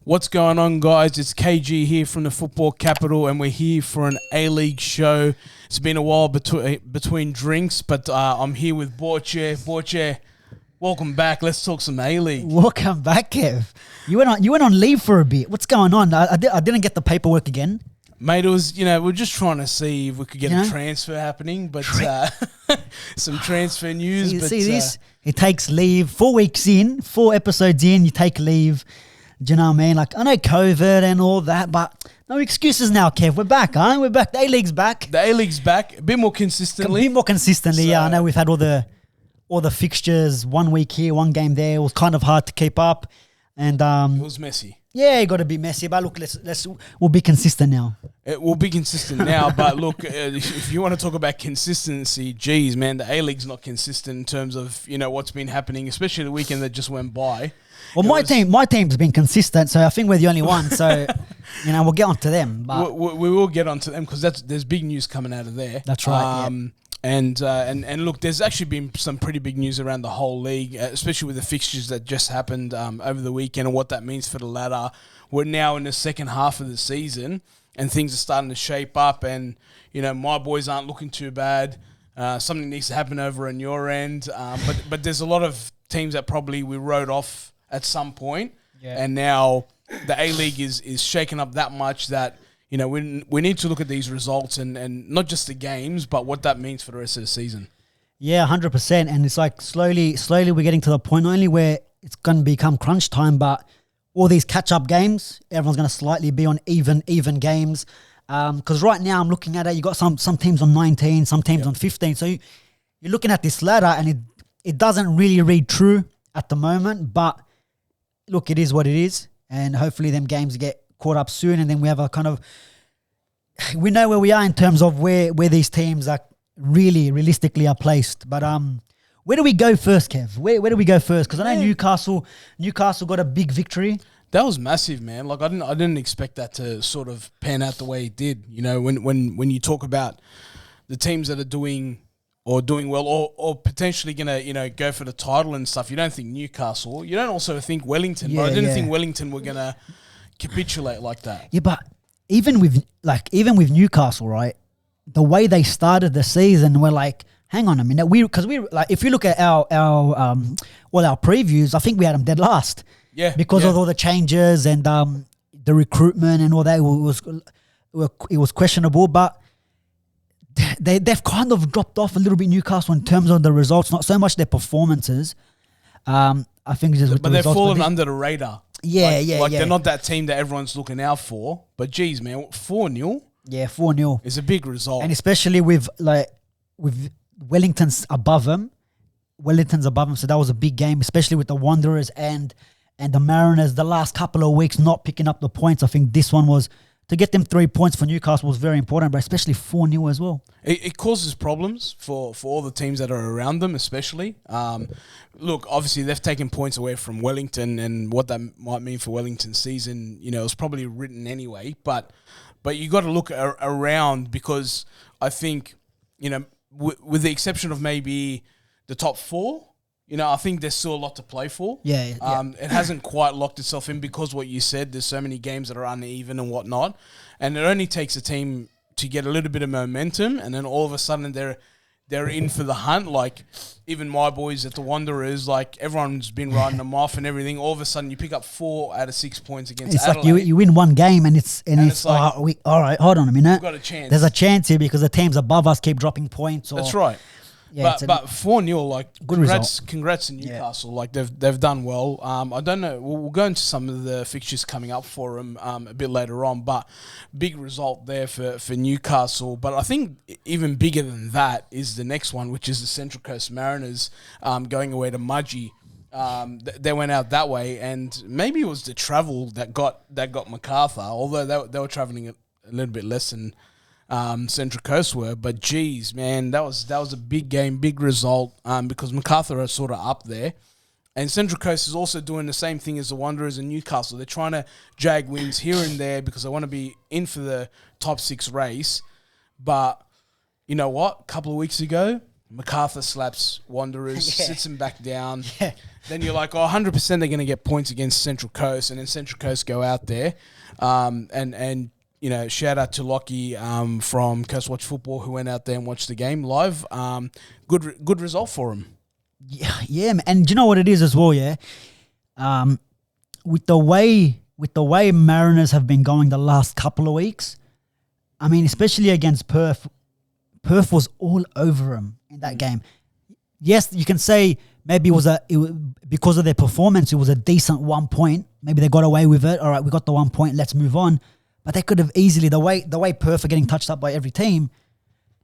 What's going on, guys? It's KayGee here from the Football Capital, and we're here for an A-League show. It's been a while between drinks, but I'm here with Borce. Borce, welcome back. Let's talk some A-League. Welcome back, Kev. You went on leave for a bit. What's going on? I didn't get the paperwork again. Mate, it was, we're just trying to see if we could get a transfer happening, but some transfer news. See this? It takes leave. 4 weeks in, 4 episodes in, you take leave. Do you know what I mean? Like, I know COVID and all that, but no excuses now, Kev. We're back, huh? We're back. The A-League's back. The A-League's back. A bit more consistently. Yeah. I know we've had all the fixtures, 1 week here, 1 game there. It was kind of hard to keep up. And it was messy. Yeah, it got to be messy. But look, we'll be consistent now. It will be consistent now, but look, if you want to talk about consistency, geez, man, the A-League's not consistent in terms of, what's been happening, especially the weekend that just went by. Well, my team's been consistent, so I think we're the only one. So, we'll get onto them. But we will get onto them because there's big news coming out of there. That's right. And look, there's actually been some pretty big news around the whole league, especially with the fixtures that just happened over the weekend and what that means for the ladder. We're now in the second half of the season, and things are starting to shape up. And my boys aren't looking too bad. Something needs to happen over on your end, but there's a lot of teams that probably we wrote off at some point, and now the A-League is shaken up that much that we need to look at these results and not just the games, but what that means for the rest of the season. Yeah, 100%. And it's like slowly we're getting to the point not only where it's going to become crunch time, but all these catch-up games, everyone's going to slightly be on even games. Because right now I'm looking at it, you got some teams on 19, some teams on 15. So you're looking at this ladder and it doesn't really read true at the moment, but look, it is what it is, and hopefully them games get caught up soon, and then we have a kind of, we know where we are in terms of where these teams are really realistically are placed. But where do we go first, Kev? Where do we go first? Because I know Newcastle got a big victory. That was massive, man. Like I didn't expect that to sort of pan out the way it did. When you talk about the teams that are doing well, or potentially gonna go for the title and stuff, you don't think Newcastle. You don't also think Wellington. But I didn't think Wellington were gonna capitulate like that. Yeah, but even with Newcastle, right? The way they started the season, we're like, hang on a minute, because we like, if you look at our previews, I think we had them dead last. Yeah, because of all the changes and the recruitment and all that, it was questionable, but. They've kind of dropped off a little bit, Newcastle, in terms of the results, not so much their performances. I think it's just with but they've fallen under the radar. Yeah. They're not that team that everyone's looking out for. But geez, man, 4-0. Yeah, 4-0 is a big result, and especially with Wellington's above them. So that was a big game, especially with the Wanderers and the Mariners. The last couple of weeks not picking up the points. I think this one was. To get them 3 points for Newcastle was very important, but especially 4-0 as well. It causes problems for all the teams that are around them, especially. Look, obviously they've taken points away from Wellington, and what that might mean for Wellington's season, it was probably written anyway. But you got to look around, because I think, with the exception of maybe the top 4. I think there's still a lot to play for. Yeah. It hasn't quite locked itself in because what you said, there's so many games that are uneven and whatnot. And it only takes a team to get a little bit of momentum, and then all of a sudden they're in for the hunt. Like, even my boys at the Wanderers, like, everyone's been riding them off and everything. All of a sudden you pick up 4 out of 6 points against Adelaide. It's like you win one game and it's like, all right, hold on a minute. We've got a chance. There's a chance here because the teams above us keep dropping points. That's right. Yeah, but 4-0, like, good congrats to Newcastle. Like, they've done well. I don't know. We'll go into some of the fixtures coming up for them a bit later on, but big result there for Newcastle. But I think even bigger than that is the next one, which is the Central Coast Mariners going away to Mudgee. They went out that way, and maybe it was the travel that got MacArthur, although they were travelling a little bit less than Central Coast were. But geez, man, that was a big game, big result, because MacArthur are sort of up there, and Central Coast is also doing the same thing as the Wanderers and Newcastle. They're trying to jag wins here and there because they want to be in for the top 6 race. But you know what? A couple of weeks ago, MacArthur slaps Wanderers, sits him back down. Yeah. Then you're like, 100% they're going to get points against Central Coast, and then Central Coast go out there. And shout out to Lockie from Coast Watch Football who went out there and watched the game live. Good result for him. Yeah, man. And do you know what it is as well, yeah? With the way Mariners have been going the last couple of weeks, I mean, especially against Perth was all over them in that game. Yes, you can say maybe because of their performance, it was a decent 1 point. Maybe they got away with it. All right, we got the 1 point. Let's move on. But they could have easily, the way Perth are getting touched up by every team,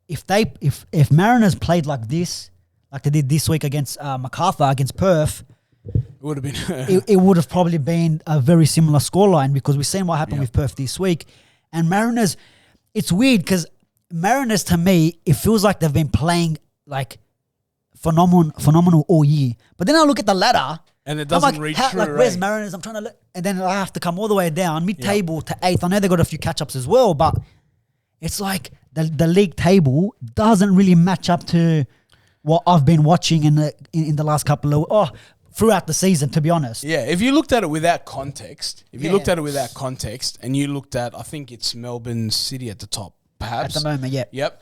if Mariners played like this, like they did this week against MacArthur, against Perth, it would have been. it would have probably been a very similar scoreline because we've seen what happened with Perth this week. And Mariners, it's weird because Mariners, to me, it feels like they've been playing like phenomenal all year. But then I look at the ladder and it doesn't reach true. Like, where's Mariners? I'm trying to look, and then I have to come all the way down, mid-table to 8th. I know they got a few catch-ups as well, but it's like the league table doesn't really match up to what I've been watching in the last couple of throughout the season, to be honest. Yeah, if you looked at it without context, and you looked at, I think it's Melbourne City at the top, perhaps. At the moment, yeah. Yep.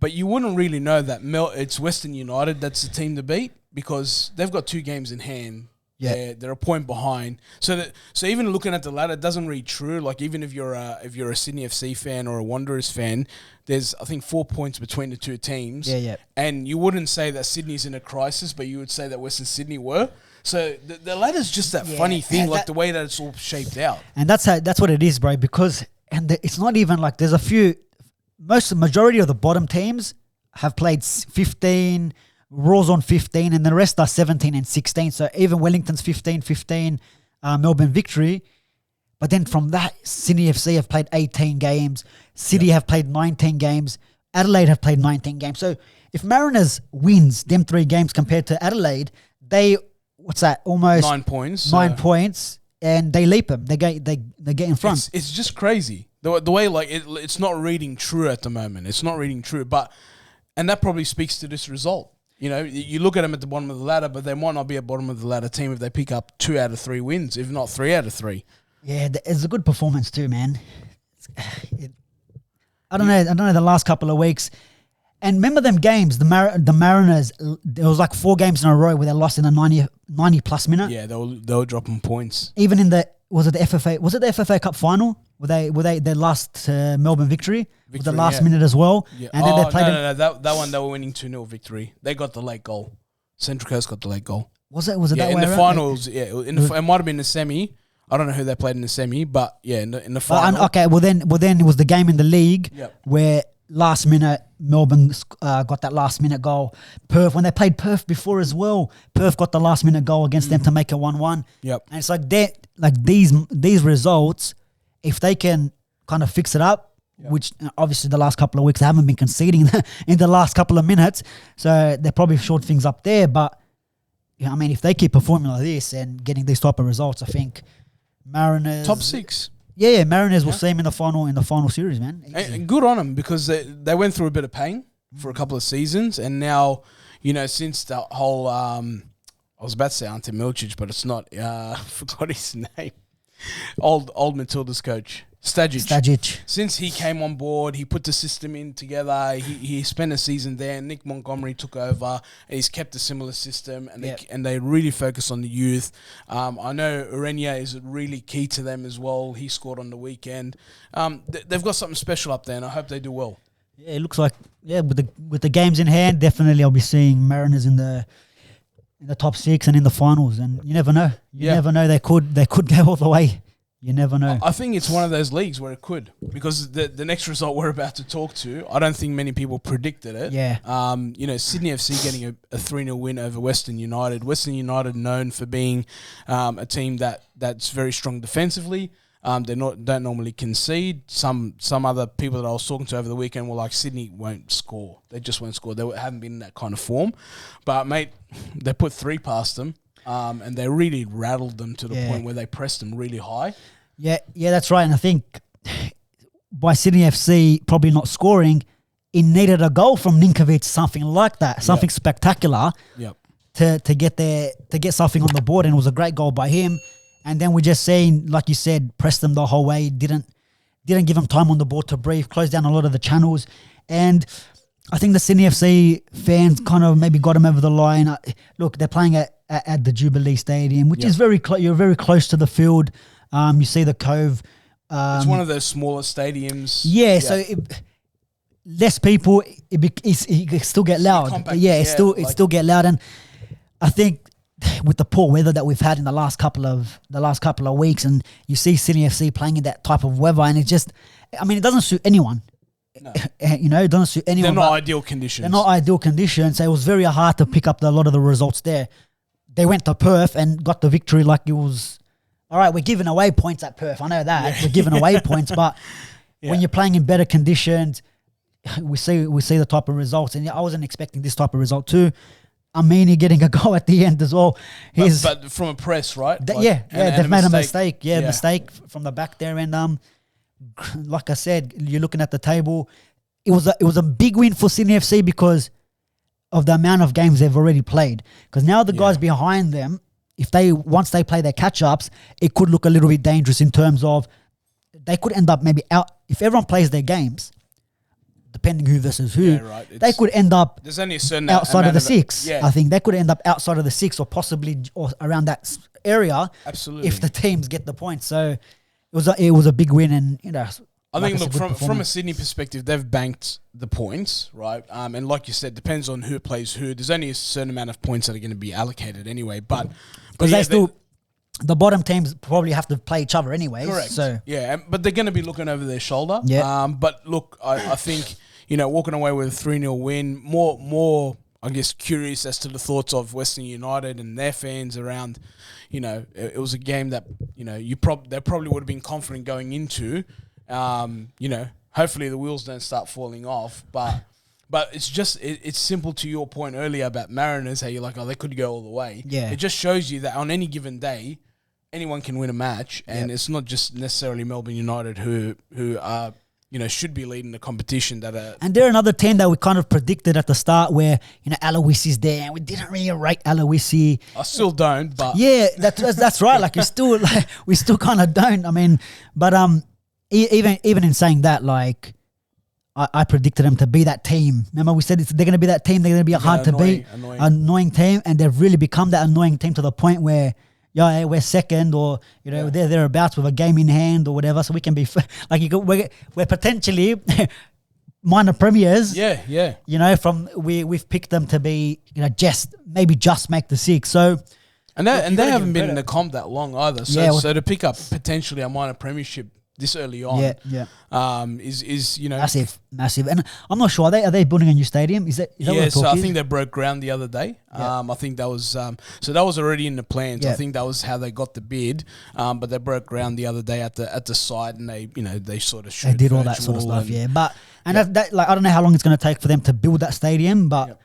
But you wouldn't really know that it's Western United that's the team to beat because they've got 2 games in hand. Yeah, they're a point behind. So even looking at the ladder, it doesn't read true. Like even if you're a Sydney FC fan or a Wanderers fan, there's I think 4 points between the 2 teams. Yeah. And you wouldn't say that Sydney's in a crisis, but you would say that Western Sydney were. So the ladder's just that funny thing, like the way that it's all shaped out. And that's what it is, bro. Because it's not even like there's a few. Majority of the bottom teams have played 15. Raw's on 15 and the rest are 17 and 16. So even Wellington's 15, Melbourne Victory. But then from that, Sydney FC have played 18 games. City have played 19 games. Adelaide have played 19 games. So if Mariners wins them 3 games compared to Adelaide, almost 9 points. 9 points and they leap them. They get in front. It's just crazy. The way it's not reading true at the moment. It's not reading true. And that probably speaks to this result. You know, you look at them at the bottom of the ladder, but they might not be a bottom of the ladder team if they pick up 2 out of 3 wins, if not 3 out of 3. Yeah, it's a good performance too, man. I don't know the last couple of weeks. And remember them games, the Mariners, there was like 4 games in a row where they lost in the 90 plus minute. Yeah, they were dropping points. Even in the FFA Cup final? They lost Melbourne Victory with the last minute as well. Yeah. And then they played that one they were winning 2-0 victory. They got the late goal. Central Coast got the late goal. Was it that way in the around? finals? Yeah, it might have been the semi. I don't know who they played in the semi, but yeah, in the final. Well then it was the game in the league where last minute Melbourne got that last minute goal. Perth, when they played Perth before as well, Perth got the last minute goal against them to make it 1-1. Yep. And it's like these results, if they can kind of fix it up, which obviously the last couple of weeks they haven't been conceding in the last couple of minutes, so they're probably short things up there. But I mean, if they keep performing like this and getting these type of results, I think Mariners top 6. Yeah, Mariners will see them in the final series, man. And good on them because they went through a bit of pain for a couple of seasons, and now since the whole I was about to say Ante Milicic, but it's not. Forgot his name. Old Matilda's coach, Stajic. Since he came on board, he put the system in together. He spent a season there. Nick Montgomery took over, and he's kept a similar system. And they really focus on the youth. I know Urenia is really key to them as well. He scored on the weekend. They've got something special up there, and I hope they do well. Yeah, it looks like with the games in hand, definitely I'll be seeing Mariners in the top 6 and in the finals, and you never know. You never know. They could go all the way. You never know. I think it's one of those leagues where it could, because the next result we're about to talk to, I don't think many people predicted it. Yeah. Sydney FC getting a 3-0 win over Western United. Western United known for being a team that's very strong defensively. They don't normally concede. Some other people that I was talking to over the weekend were like, Sydney won't score. They just won't score. They haven't been in that kind of form. But, mate, they put 3 past them, and they really rattled them to the point where they pressed them really high. Yeah, that's right. And I think by Sydney FC probably not scoring, it needed a goal from Ninkovic, something like that, something spectacular. Yep. To get something on the board, and it was a great goal by him. And then we just seen, like you said, press them the whole way. Didn't give them time on the board to breathe. Closed down a lot of the channels, and I think the Sydney FC fans kind of maybe got them over the line. Look, they're playing at the Jubilee Stadium, which is very close. You're very close to the field. You see the Cove. It's one of those smaller stadiums. Yeah. So less people, it still get loud. Compact, it still get loud, and I think with the poor weather that we've had in the last couple of weeks, and you see Sydney FC playing in that type of weather, and it doesn't suit anyone. No. It doesn't suit anyone. They're not ideal conditions. They're not ideal conditions. So it was very hard to pick up a lot of the results there. They went to Perth and got the victory like it was, all right, we're giving away points at Perth. I know that. Yeah. We're giving away points, but when you're playing in better conditions, we see the type of results. And I wasn't expecting this type of result too. Amini getting a goal at the end as well. But from a press, right? They've made a mistake. Mistake from the back there. And like I said, you're looking at the table. It was a big win for Sydney FC because of the amount of games they've already played. Because now the guys behind them, once they play their catch-ups, it could look a little bit dangerous in terms of they could end up maybe out. If everyone plays their games, depending who versus who, they could end up there's only a certain outside of the six. Yeah. I think they could end up outside of the six or possibly around that area. Absolutely. If the teams get the points. So it was a big win, and I think, look, from a Sydney perspective, they've banked the points, right? And like you said, depends on who plays who. There's only a certain amount of points that are going to be allocated anyway. But the bottom teams probably have to play each other anyway. Correct. So but they're going to be looking over their shoulder. Yeah. But look, I think walking away with a 3-0 win, more I guess curious as to the thoughts of Western United and their fans around. It was a game that they probably would have been confident going into. Hopefully the wheels don't start falling off, but it's simple to your point earlier about Mariners, how you're like, they could go all the way. Yeah. It just shows you that on any given day, anyone can win a match, and it's not just necessarily Melbourne United who are, should be leading the competition. And they're another team that we kind of predicted at the start where, Aloisi's there, and we didn't really rate Aloisi. I still don't, but... Yeah, that's right. Like, we still kind of don't. I mean, but... Even in saying that, like, I predicted them to be that team. Remember, we said they're going to be that team. They're going to be a hard to beat, annoying team, and they've really become that annoying team to the point where, we're second, or they're thereabouts with a game in hand or whatever. So we can be we're potentially minor premiers. Yeah. We've picked them to be just make the six. So. And they haven't been in the comp that long either. So to pick up potentially a minor premiership this early on, is massive, and I'm not sure. Are they building a new stadium? Is that what so I think they broke ground the other day. I think that was so that was already in the plans. I think that was how they got the bid. But they broke ground the other day at the site, and they sort of they did all that sort of stuff. But that I don't know how long it's going to take for them to build that stadium, but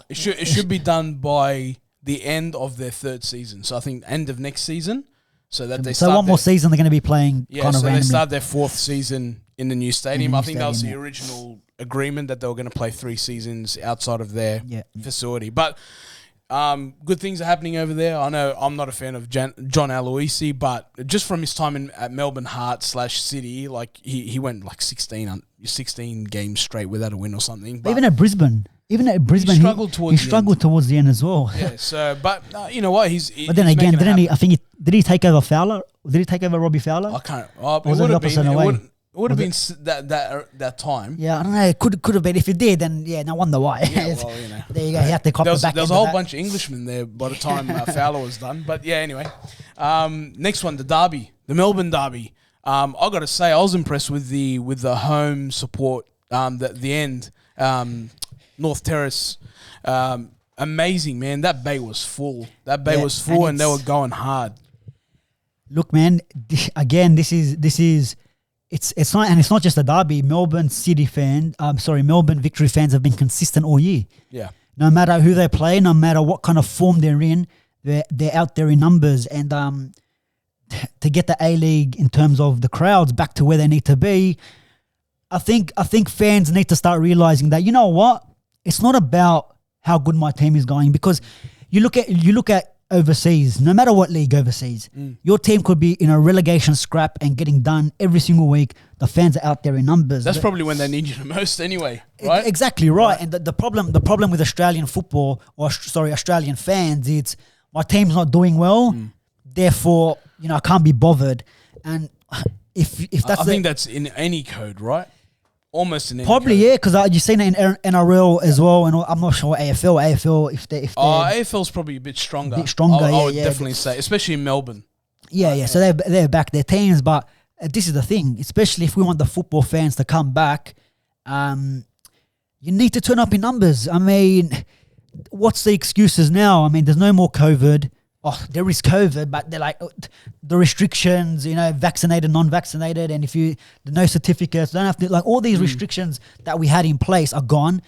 it should be done by the end of their third season. So I think end of next season. So one more season they're going to be playing kind of randomly. They start their fourth season in the new stadium. I think that was the original agreement, that they were going to play 3 seasons outside of their facility. But good things are happening over there. I know I'm not a fan of John Aloisi, but just from his time at Melbourne Heart/City, like he went like 16 games straight without a win or something. But even at Brisbane, he struggled towards the end as well. Yeah. So, but you know what? But then again, did he take over Fowler? Did he take over Robbie Fowler? I can't. It would have been. It would have been that time. Yeah, I don't know. It could have been. If it did, then no wonder why. Yeah, well, there you go. He had to cop back. There was a whole bunch of Englishmen there by the time Fowler was done. But yeah, anyway. Next one, the derby, the Melbourne derby. I got to say, I was impressed with the home support. The end, North Terrace, amazing, man. That bay was full. Was full, and they were going hard. Look, man. Again, this is. It's not just a derby. Melbourne Victory fans have been consistent all year. Yeah. No matter who they play, no matter what kind of form they're in, they're out there in numbers. And to get the A-League in terms of the crowds back to where they need to be, I think fans need to start realizing that, you know what, it's not about how good my team is going, because you look at overseas, no matter what league overseas, your team could be in a relegation scrap and getting done every single week. The fans are out there in numbers. That's probably when they need you the most anyway, right? Exactly right. And the problem with Australian football, Australian fans, it's my team's not doing well, therefore, I can't be bothered. And if that's I think that's in any code, right? Almost in any probably code. yeah, because you've seen it in NRL as well, and I'm not sure AFL if they AFL's probably a bit stronger. I would definitely say, especially in Melbourne. Yeah. So they're back their teams, but this is the thing, especially if we want the football fans to come back, you need to turn up in numbers. I mean, what's the excuses now? I mean, there's no more COVID. Oh, there is COVID, but they're like the restrictions, vaccinated, non-vaccinated, and if no certificates, don't have to, like all these restrictions that we had in place are gone.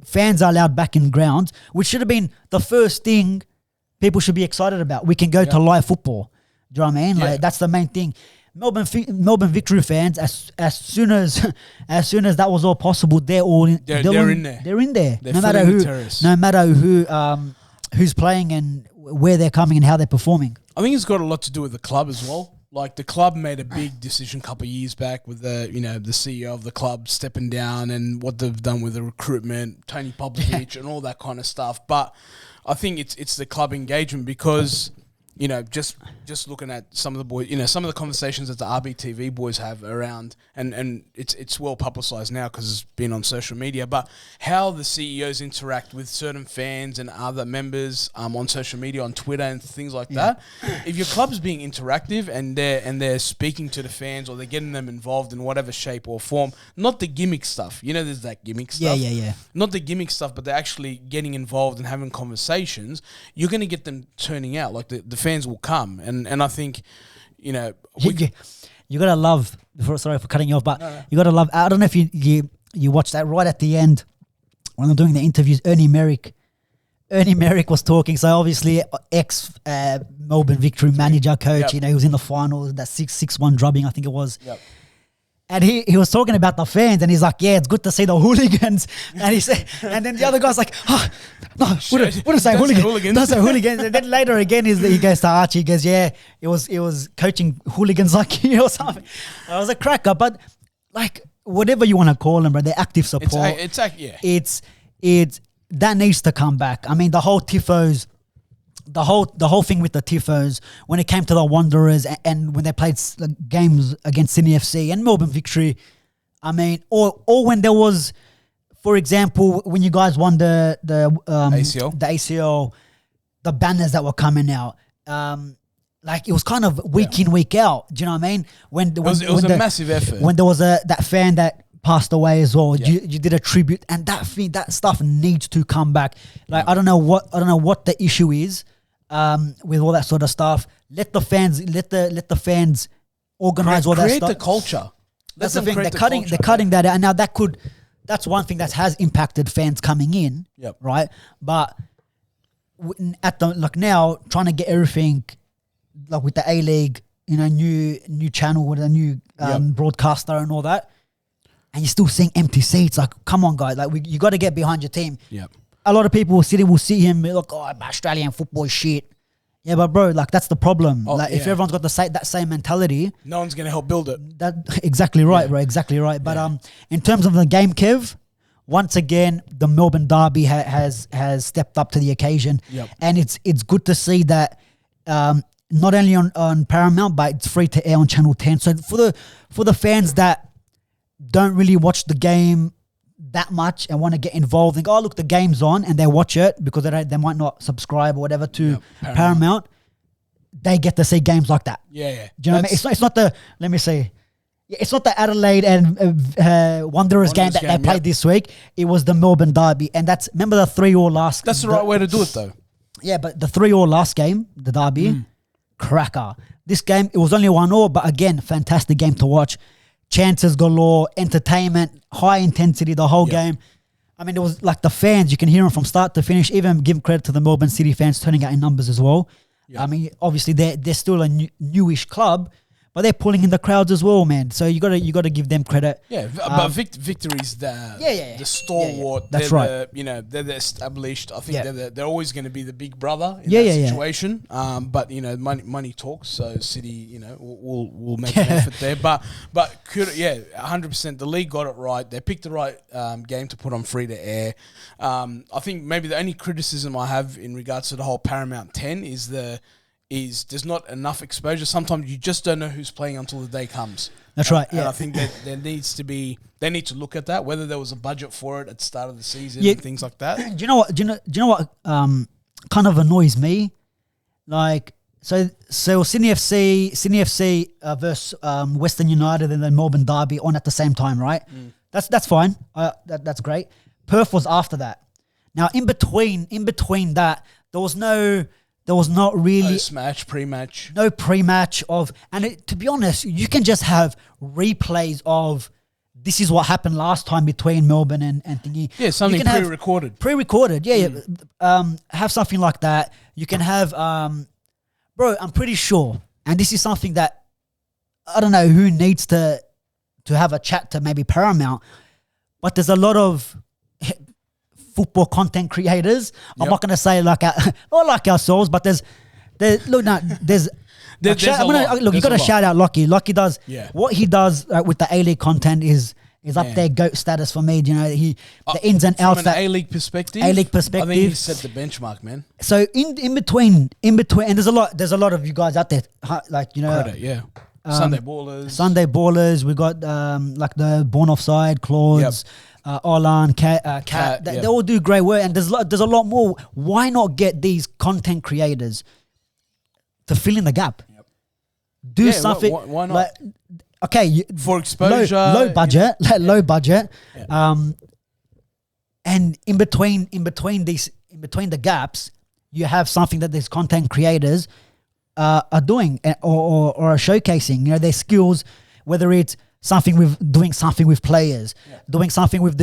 Fans are allowed back in grounds, which should have been the first thing people should be excited about. We can go to live football. Do you know what I mean? Like that's the main thing. Melbourne Victory fans, as soon as that was all possible, they're in there. They're in there. No matter who's playing and where they're coming and how they're performing. I think it's got a lot to do with the club as well. Like the club made a big decision a couple of years back with the CEO of the club stepping down and what they've done with the recruitment, Tony Popovich and all that kind of stuff. But I think it's the club engagement because just looking at some of the boys, some of the conversations that the RBTV boys have around, and it's well publicised now because it's been on social media, but how the CEOs interact with certain fans and other members on social media, on Twitter and things like that. If your club's being interactive and they're speaking to the fans or they're getting them involved in whatever shape or form, not the gimmick stuff. There's that gimmick stuff. Yeah. Not the gimmick stuff, but they're actually getting involved and having conversations. You're going to get them turning out. Like the fans will come, and I think you gotta love. Sorry for cutting you off, but you gotta love. I don't know if you watched that right at the end when they're doing the interviews. Ernie Merrick was talking. So obviously ex Melbourne Victory manager, coach. He was in the finals, that 6-1 drubbing, I think it was. Yep. And he was talking about the fans, and he's like, "Yeah, it's good to see the hooligans." And he said, and then the other guy's like, "Oh, no, wouldn't say hooligans. Don't say hooligans." And then later again, he goes to Archie. He goes, "Yeah, it was coaching hooligans like you or something." I was a cracker, but like whatever you want to call them, bro, they're active support. It's that needs to come back. I mean, the whole tifos. The whole thing with the tifos when it came to the Wanderers and when they played games against Sydney FC and Melbourne Victory, I mean, or when there was, for example, when you guys won the ACL, the banners that were coming out, like it was kind of week in, week out. Do you know what I mean? It was a massive effort. When there was that fan that passed away as well. Yeah. You did a tribute, and that stuff needs to come back. Like I don't know what the issue is with all that sort of stuff. Let the fans organize all that stuff. Create the culture. That's the thing. They're cutting that out. And now that's one thing that has impacted fans coming in. Yep. Right. But now trying to get everything like with the A-League, new channel with a new broadcaster and all that. And you're still seeing empty seats. Like, come on, guys. Like, you got to get behind your team. Yep. A lot of people will see him like, oh, Australian football is shit. Yeah, but bro, like that's the problem. If everyone's got that same mentality, no one's gonna help build it. Exactly right, bro. Exactly right. But in terms of the game, Kev, once again, the Melbourne Derby has stepped up to the occasion, and it's good to see that. Not only on Paramount, but it's free to air on Channel 10. So for the fans that don't really watch the game that much and want to get involved, think, oh look, the game's on, and they watch it because they might not subscribe or whatever to Paramount. They get to see games like that. Yeah. Do you know what I mean? It's not the, let me see. It's not the Adelaide and Wanderers game that they played this week. It was the Melbourne Derby, and remember the 3-3 last. That's the right way to do it, though. Yeah, but the 3-3 last game, the Derby, cracker. This game, it was only 1-1, but again, fantastic game to watch. Chances galore, entertainment, high intensity the whole game. I mean, it was like the fans, you can hear them from start to finish. Even give credit to the Melbourne City fans turning out in numbers as well. I mean, obviously they're still a newish club, but they're pulling in the crowds as well, man. So you gotta give them credit. Yeah, but Victory's the stalwart. That's right. They're the established. I think they're always going to be the big brother in that situation. But money talks. So City, will make an effort there. But 100%. The league got it right. They picked the right game to put on free to air. I think maybe the only criticism I have in regards to the whole Paramount 10 is there's not enough exposure. Sometimes you just don't know who's playing until the day comes. That's right. And I think that they need to look at that, whether there was a budget for it at the start of the season and things like that. Do you know what kind of annoys me? Like, so Sydney FC versus Western United and then Melbourne Derby on at the same time, right? That's fine. That's great. Perth was after that. Now in between that, there was not really pre-match. No pre-match to be honest, you can just have replays of this is what happened last time between Melbourne and thingy. Yeah, something pre-recorded. Pre-recorded, have something like that. You can have, bro, I'm pretty sure, and this is something that I don't know who needs to have a chat to maybe Paramount, but there's a lot of football content creators. I'm not going to say not like ourselves, but there's you got to shout out Lockie. Lockie does what he does with the A-League content is up there, GOAT status for me. The ins and outs. From an A-League perspective, I think he set the benchmark, man. So in between, and there's a lot of you guys out there, Credit, Sunday Ballers. We got like the Born Offside, Claudes. Olan, Cat, they all do great work, and there's a lot more. Why not get these content creators to fill in the gap? Do something. Why not? For exposure, low budget, and in between the gaps, you have something that these content creators are doing or are showcasing. Their skills, whether it's doing something with players, doing something with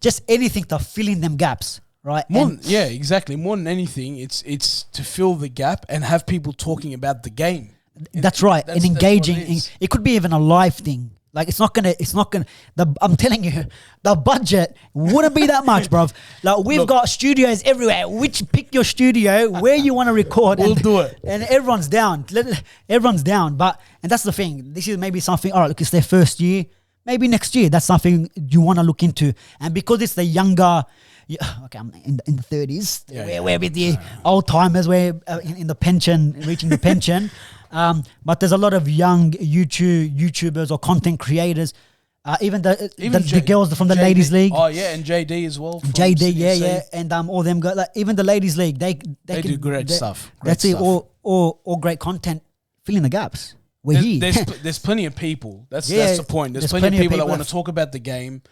just anything to fill in them gaps, right? Exactly. More than anything, it's to fill the gap and have people talking about the game. That's right. And engaging. It could be even a live thing. Like I'm telling you, the budget wouldn't be that much, bruv. Like we've got studios everywhere. Pick your studio where you want to record. We'll do it. And everyone's down. Everyone's down. And that's the thing. This is maybe something, all right, look, it's their first year. Maybe next year, that's something you want to look into. And because it's the younger, I'm in the 30s. We're with the old timers. We're in the pension, reaching the pension. But there's a lot of young YouTubers or content creators, even the girls from the JD, Ladies League. Oh yeah, and JD as well. JD, and all them guys. Like even the Ladies League, they do great stuff. That's it. All great content, filling the gaps. There's plenty of people. That's the point. There's plenty of people that want to talk about the game.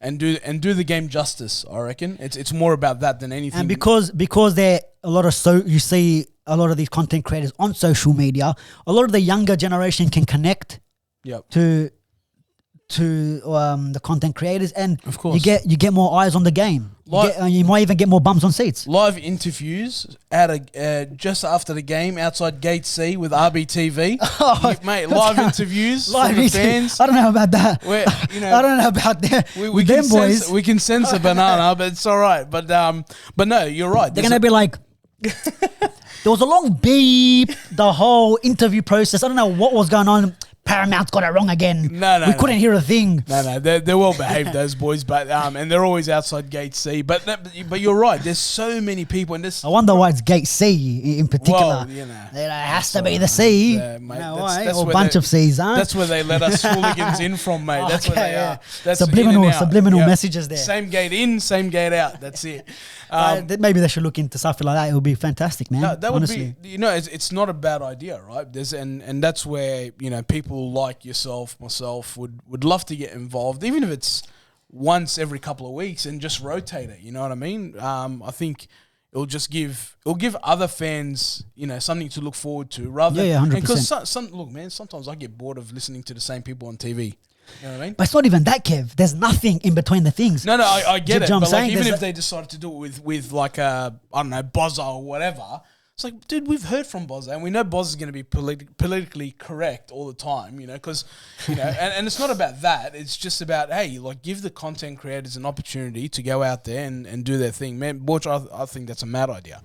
And do the game justice, I reckon. It's more about that than anything. And because there a lot of you see a lot of these content creators on social media, a lot of the younger generation can connect to the content creators, and of course you get more eyes on the game. You might even get more bums on seats. Live interviews just after the game outside Gate C with RBTV. Mate, live interviews from the fans. I don't know about that. I don't know about that. We can boys. We can sense a banana, but it's all right. But no, you're right. They're gonna be like. There was a long beep, the whole interview process. I don't know what was going on. Paramount's got it wrong again. No, we couldn't hear a thing. No, they're well behaved, those boys, but and they're always outside Gate C. But you're right. There's so many people, and this. I wonder why it's Gate C in particular. Well, it has to be the C. Mate, that's a bunch of C's, huh? That's where they let us hooligans in from, mate. That's where they are. That's subliminal messages there. Same gate in, same gate out. That's it. Maybe they should look into something like that. It would be fantastic, man. No, that honestly. would be. It's not a bad idea, right? And that's where people like yourself, myself would love to get involved, even if it's once every couple of weeks, and just rotate it. You know what I mean? I think it'll give other fans something to look forward to, rather than 100%. Because look, man, sometimes I get bored of listening to the same people on TV. You know what I mean? But it's not even that, Kev. There's nothing in between the things. No, I get it. But like, even if they decided to do it with like I don't know, Bozza or whatever, It's like, dude, we've heard from Borce, and we know Borce is going to be politically correct all the time, because, and it's not about that. It's just about, hey, like, give the content creators an opportunity to go out there and do their thing. Man, Borce, I think that's a mad idea.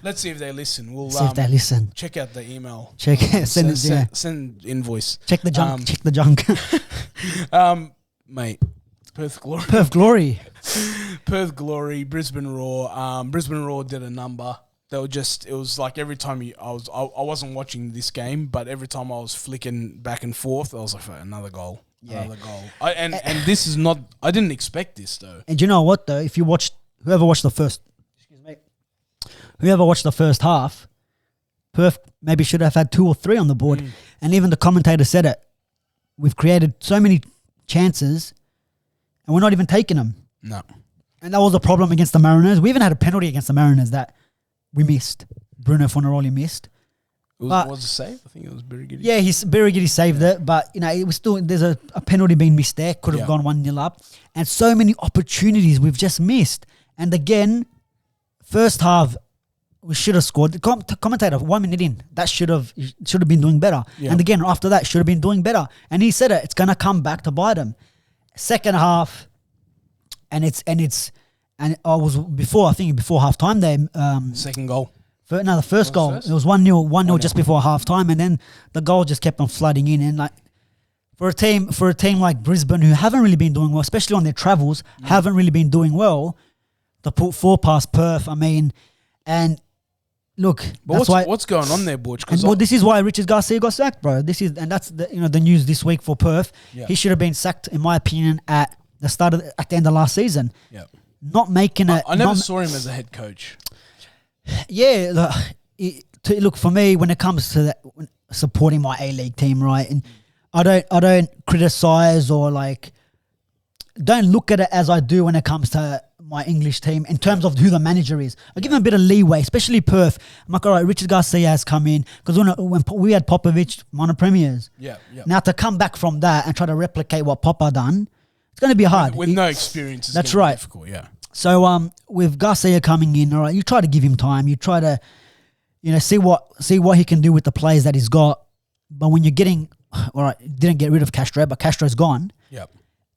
Let's see if they listen. We'll see if they listen. Check out the email. Send invoice. Check the junk. Check the junk. Mate, Perth Glory. Perth Glory, Brisbane Roar. Brisbane Roar did a number. It was like every time I wasn't watching this game, but every time I was flicking back and forth, I was like, another goal. Another goal. And this is not, I didn't expect this though. And you know what though? If you whoever watched the first half, Perth maybe should have had 2 or 3 on the board. And even the commentator said it. We've created so many chances and we're not even taking them. No. And that was a problem against the Mariners. We even had a penalty against the Mariners that we missed. Bruno Fornaroli missed. Was it safe? I think it was Birigidi. Yeah, Birigidi saved it, but it was still, there's a penalty being missed there. Could have gone 1-0 up. And so many opportunities we've just missed. And again, first half, we should have scored. The commentator, 1 minute in, that should have been doing better. Yeah. And again, after that, should have been doing better. And he said it's gonna come back to bite him. Second half, and I was before half time there. Second goal. The first goal. It was 1-0 just before half time, and then the goal just kept on flooding in. And like for a team like Brisbane, who haven't really been doing well, especially on their travels, haven't really been doing well, to put 4 past Perth. And look, but what's going on there, Butch? This is why Richard Garcia got sacked, bro. That's the news this week for Perth. Yeah. He should have been sacked, in my opinion, at the end of last season. Yeah, not making it. I never saw him as a head coach. Yeah, look for me when it comes to that, supporting my A-League team, right? And I don't criticize or don't look at it as I do when it comes to my English team in terms of who the manager is. I give him a bit of leeway, especially Perth. I'm like, all right, Richard Garcia has come in because when we had Popovich, won a premiers. Yeah. Now to come back from that and try to replicate what Papa done, it's going to be hard. With no experience, that's right. Difficult, yeah. So with Garcia coming in, all right, you try to give him time. You try to, see what he can do with the players that he's got. But when you're getting, all right, didn't get rid of Castro, but Castro's gone. Yep.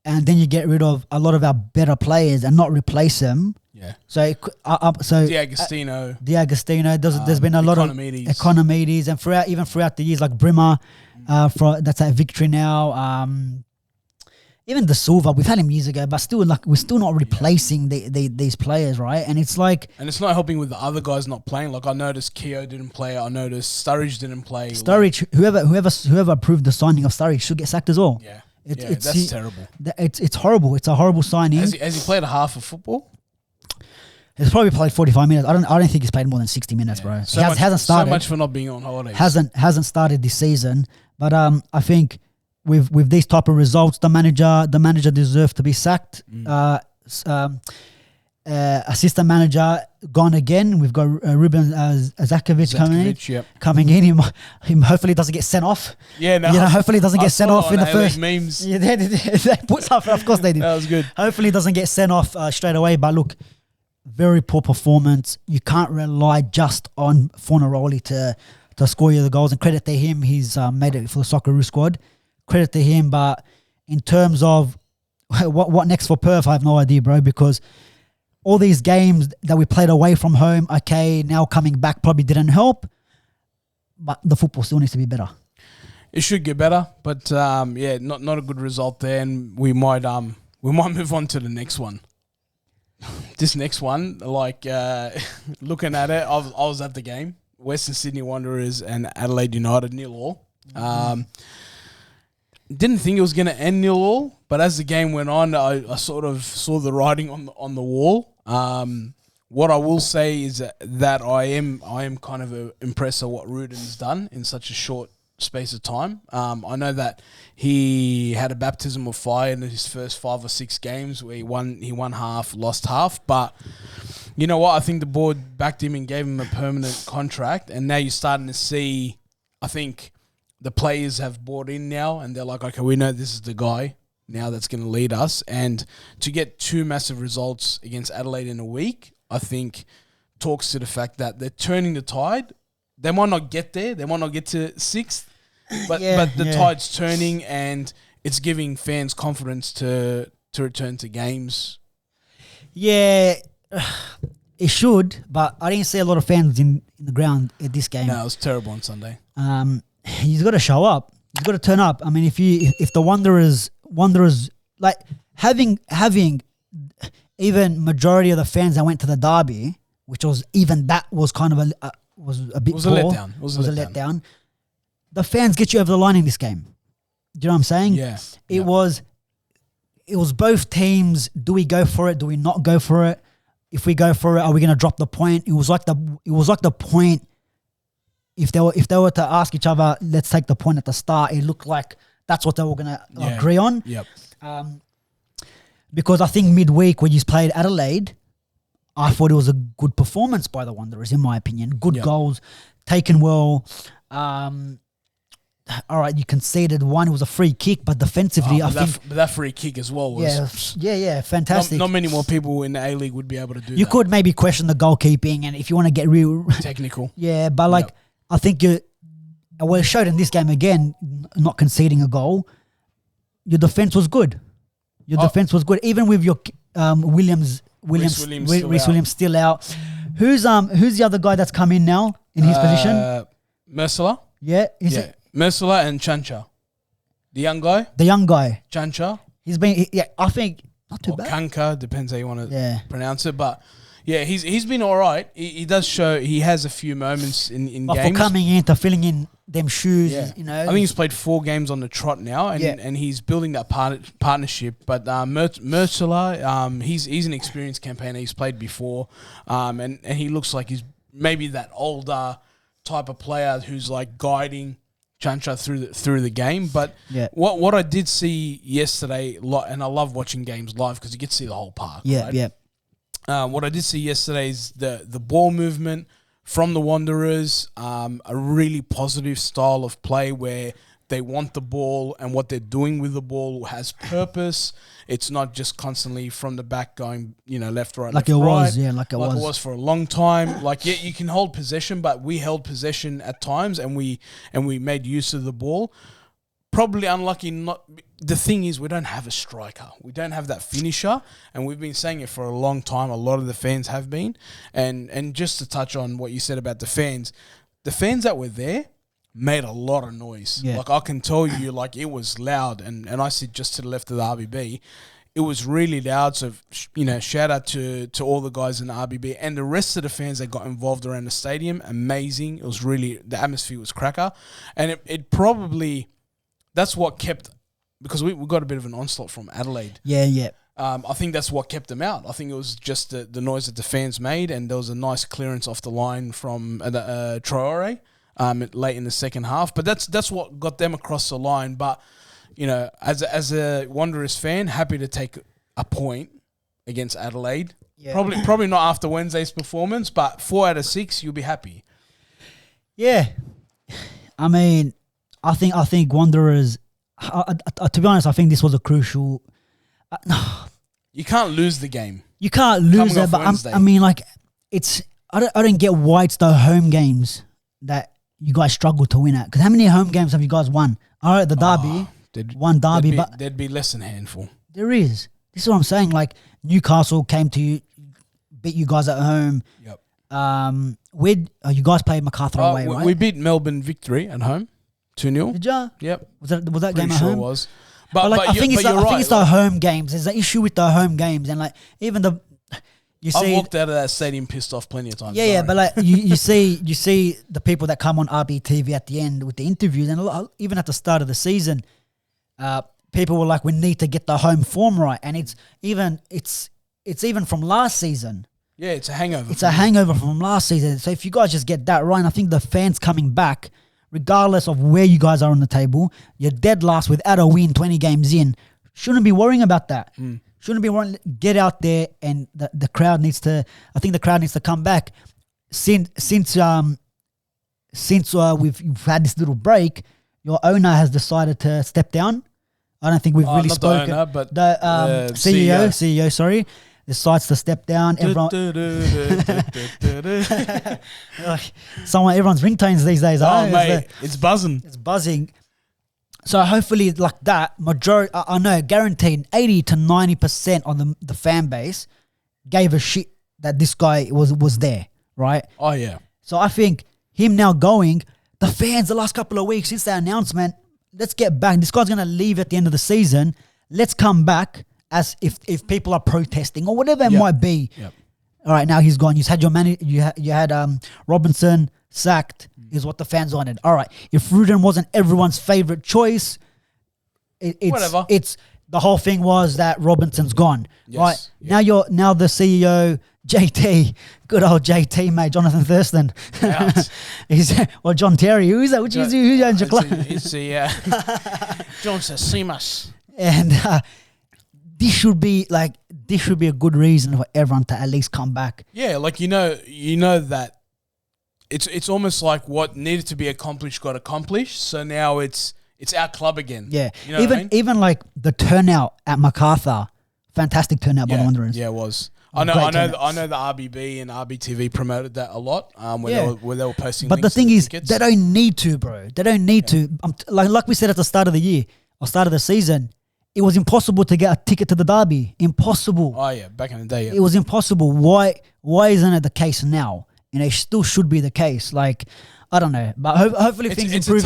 And then you get rid of a lot of our better players and not replace them. Yeah. So D'Agostino. There's been a lot of Economides, and throughout the years, like Brimmer, that's at Victory now. Even De Silva, we've had him years ago, but still, we're still not replacing these players, right? And it's and it's not helping with the other guys not playing. Like I noticed Keogh didn't play. I noticed Sturridge didn't play. Sturridge, whoever approved the signing of Sturridge should get sacked as well. Yeah. That's terrible. It's horrible. It's a horrible signing. Has he played a half of football? He's probably played 45 minutes. I don't think he's played more than 60 minutes, bro. Hasn't started. So much for not being on holidays. Hasn't started this season. But I think with these type of results, the manager deserves to be sacked. Assistant manager gone again. We've got Ruben Zakovic coming in. Him hopefully doesn't get sent off. Yeah, no. Hopefully doesn't get sent off in the first memes. Yeah, they put something. Of course they did. That was good. Hopefully doesn't get sent off straight away. But look, very poor performance. You can't rely just on Fornaroli to score you the goals. And credit to him, he's made it for the Socceroos squad. Credit to him. But in terms of what next for Perth, I have no idea, bro, because all these games that we played away from home, okay, now coming back probably didn't help, but the football still needs to be better. It should get better, but not a good result there, and we might move on to the next one. This next one, looking at it, I was at the game. Western Sydney Wanderers and Adelaide United 0-0. Didn't think it was going to end 0-0, but as the game went on, I sort of saw the writing on the wall. What I will say is that I am kind of impressed at what Ruden's done in such a short space of time. I know that he had a baptism of fire in his first 5 or 6 games where he won half, lost half, but you know what? I think the board backed him and gave him a permanent contract, and now you're starting to see, I think, the players have bought in now, and they're like, okay, we know this is the guy now that's going to lead us. And to get 2 massive results against Adelaide in a week, I think talks to the fact that they're turning the tide. They might not get there. They might not get to 6th, but the tide's turning, and it's giving fans confidence to return to games. Yeah, it should, but I didn't see a lot of fans in the ground at this game. No, it was terrible on Sunday. He's got to show up. He's got to turn up. I mean, if the Wanderers like having even majority of the fans that went to the derby, which was even that was kind of a bit poor. Letdown. It was a letdown. The fans get you over the line in this game. Do you know what I'm saying? Yeah. It was both teams. Do we go for it? Do we not go for it? If we go for it, are we going to drop the point? It was like the point. If they were to ask each other, let's take the point at the start. It looked like that's what they were going to agree on. Yep. Because I think midweek when you played Adelaide, I thought it was a good performance by the Wanderers, in my opinion. Good goals, taken well. All right, you conceded one. It was a free kick, but defensively, I think that free kick as well was fantastic. Not many more people in the A-League would be able to do that. You could maybe question the goalkeeping, and if you want to get real technical, but I think it showed in this game again, not conceding a goal. Your defense was good. Even with your Reece Williams still out. Who's the other guy that's come in now in his position? Mercila. Yeah, is it? Mercila and Chancha. The young guy? Chancha. He's been, I think, not too bad. Kanka, depends how you want to pronounce it. But, yeah, he's been all right. He does show, he has a few moments in games. For coming in to filling in them shoes, you know. I think he's played 4 games on the trot now, and he's building that partnership. But Mercila, he's an experienced campaigner. He's played before, and he looks like he's maybe that older type of player who's like guiding Chancha through the game. But what I did see yesterday, and I love watching games live because you get to see the whole park. What I did see yesterday is the ball movement from the Wanderers, a really positive style of play where they want the ball and what they're doing with the ball has purpose. It's not just constantly from the back going, left, right, like left, right. Like it was for a long time. You can hold possession, but we held possession at times and we made use of the ball. Probably unlucky. The thing is, we don't have a striker. We don't have that finisher, and we've been saying it for a long time. A lot of the fans have been, and just to touch on what you said about the fans that were there made a lot of noise. Yeah. Like I can tell you, it was loud, and I sit just to the left of the RBB. It was really loud. So shout out to all the guys in the RBB and the rest of the fans that got involved around the stadium. Amazing. It was really, the atmosphere was cracker, and it probably. That's what kept, because we got a bit of an onslaught from Adelaide. Yeah. I think that's what kept them out. I think it was just the noise that the fans made, and there was a nice clearance off the line from Traore late in the second half. But that's what got them across the line. But as a Wanderers fan, happy to take a point against Adelaide. Yeah. Probably not after Wednesday's performance, but 4 out of 6, you'll be happy. Yeah, I mean. I think Wanderers. To be honest, I think this was a crucial. You can't lose the game. You can't lose it, but it's. I don't get why it's the home games that you guys struggle to win at. Because how many home games have you guys won? All right, the derby, one derby, but there'd be less than a handful. There is. This is what I'm saying. Like Newcastle came to you, beat you guys at home. Yep. You guys played MacArthur away, right? We beat Melbourne Victory at home. 2-0. Did ya? Yep. Was that game Pretty at sure home? It was. I think it's the home games. There's an issue with the home games, and even the I've walked out of that stadium pissed off plenty of times. Yeah, but you see the people that come on RBTV at the end with the interviews, and even at the start of the season, people were like, "We need to get the home form right," and it's even from last season. Yeah, it's a hangover. It's a hangover from last season. So if you guys just get that right, I think the fans coming back. Regardless of where you guys are on the table, you're dead last without a win 20 games in. Shouldn't be worrying about that. Shouldn't be worrying. Get out there, and the crowd needs to. I think the crowd needs to come back. Since we've had this little break, your owner has decided to step down. I don't think we've really spoken. The owner, but the CEO. Sorry, decides to step down. Everyone's ringtones these days. Oh, mate, it's buzzing. It's buzzing. So hopefully, like that, majority, I know, guaranteed 80 to 90% of the fan base gave a shit that this guy was there, right? Oh, yeah. So I think him now going, the fans the last couple of weeks since the announcement, let's get back. This guy's going to leave at the end of the season. Let's come back as if people are protesting or whatever it might be. Yep. All right, now he's gone. You had your you had Robinson sacked is what the fans wanted. All right, if Rudin wasn't everyone's favorite choice, whatever. It's the whole thing was that Robinson's gone. Yes. Right. Yep. Now the CEO JT, good old JT mate, Jonathan Thurston. He's John Terry. Who's that? Who's owns your club? It's the John Sasimas. And this should be a good reason for everyone to at least come back. Yeah, like you know that it's almost like what needed to be accomplished got accomplished. So now it's our club again. Yeah, you know what I mean? Even like the turnout at MacArthur, fantastic turnout by the Wanderers. Yeah, it was. I know the RBB and RBTV promoted that a lot. Where they were posting. But the thing is, they don't need to, bro. They don't need to. Like we said at the start of the year or start of the season, it was impossible to get a ticket to the derby. Impossible. Oh yeah, back in the day. Yeah. It was impossible. Why isn't it the case now? And it still should be the case. Like I don't know, but hopefully things improve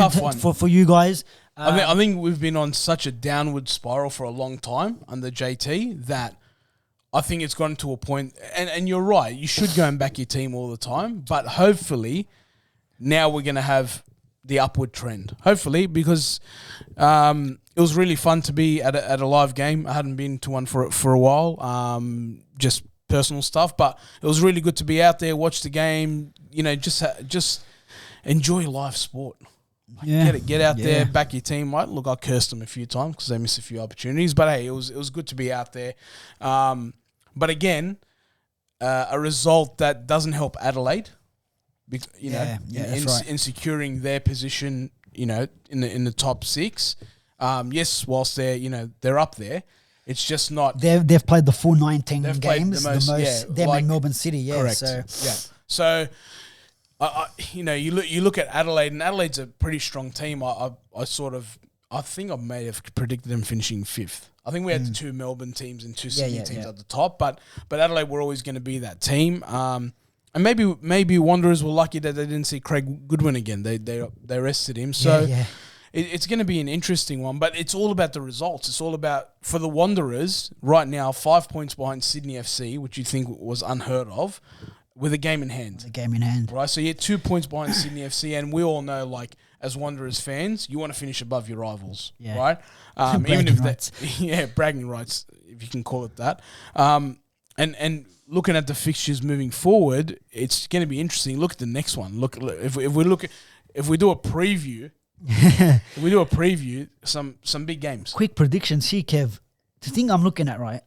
for you guys. I think we've been on such a downward spiral for a long time under JT that I think it's gotten to a point, and you're right, you should go and back your team all the time, but hopefully now we're going to have the upward trend. Hopefully, because it was really fun to be at a live game. I hadn't been to one for a while, just personal stuff, but it was really good to be out there, watch the game, just enjoy live sport. Get out there, back your team. Right? Look, I cursed them a few times because they missed a few opportunities. But hey, it was good to be out there. But again, a result that doesn't help Adelaide, in securing their position, in the top six. Yes, whilst they're up there, it's just not. They've played the full 19 games, the most them in Melbourne City. Yeah, correct. So. You look at Adelaide, and Adelaide's a pretty strong team. I think I may have predicted them finishing fifth. I think we had the two Melbourne teams and two Sydney teams at the top, but Adelaide were always going to be that team. And maybe Wanderers were lucky that they didn't see Craig Goodwin again. They rested him, so it's going to be an interesting one. But it's all about the results. It's all about, for the Wanderers right now, 5 points behind Sydney FC, which you think was unheard of. With a game in hand. Right, so you're 2 points behind Sydney FC, and we all know, like, as Wanderers fans, you want to finish above your rivals, right? Bragging rights. Bragging rights, if you can call it that. And looking at the fixtures moving forward, it's going to be interesting. Look at the next one. Look, if we do a preview, some big games. Quick predictions here, Kev. The thing I'm looking at, right?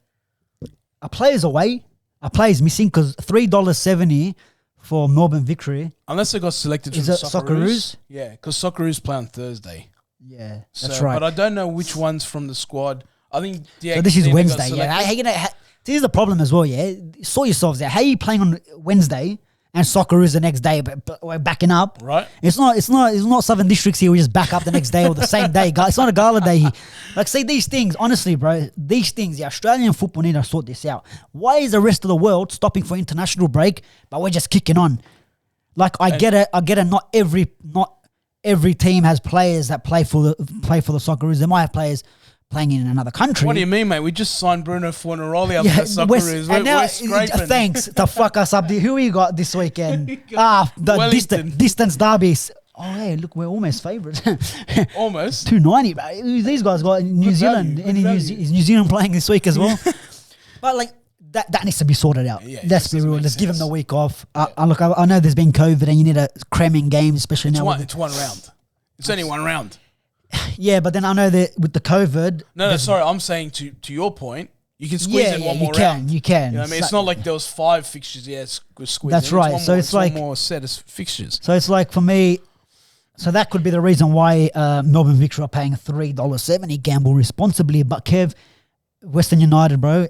A player's away. A player's missing because $3.70 for Melbourne victory. Unless they got selected from the Socceroos? Yeah, because Socceroos play on Thursday. Yeah, that's right. But I don't know which one's from the squad. I think so this is Wednesday. Yeah, this is the problem as well. Yeah, sort yourselves out. How are you playing on Wednesday and Socceroos the next day? But we're backing up. Right. It's not Southern Districts here. We just back up the next day or the same day. It's not a gala day here. Like, see, these things, honestly, bro, the Australian football need to sort this out. Why is the rest of the world stopping for international break, but we're just kicking on? Like, I get it. Not every team has players that play for the Socceroos. They might have players playing in another country. What do you mean, mate? We just signed Bruno Fornaroli up to the Socceroos. We're scraping. Thanks to fuck us up. Who we got this weekend? The distance derbies. Oh, hey, look, we're almost favourites. Almost. 290, but these guys got New Zealand. Is New Zealand playing this week as well? But, like, that needs to be sorted out. Yeah, let's be real. Let's give them the week off. Look, I know there's been COVID and you need to cram in games, especially now. It's one round. It's only one round. Yeah, but then I know that with the COVID... No, sorry. I'm saying to your point, you can squeeze in one more round. You can. You know what I mean? It's not like there was 5 fixtures. Yeah, squeeze That's in. right. It's like... one more set of fixtures. So it's like, for me... So that could be the reason why Melbourne Victory are paying $3.70. Gamble responsibly. But Kev, Western United, bro,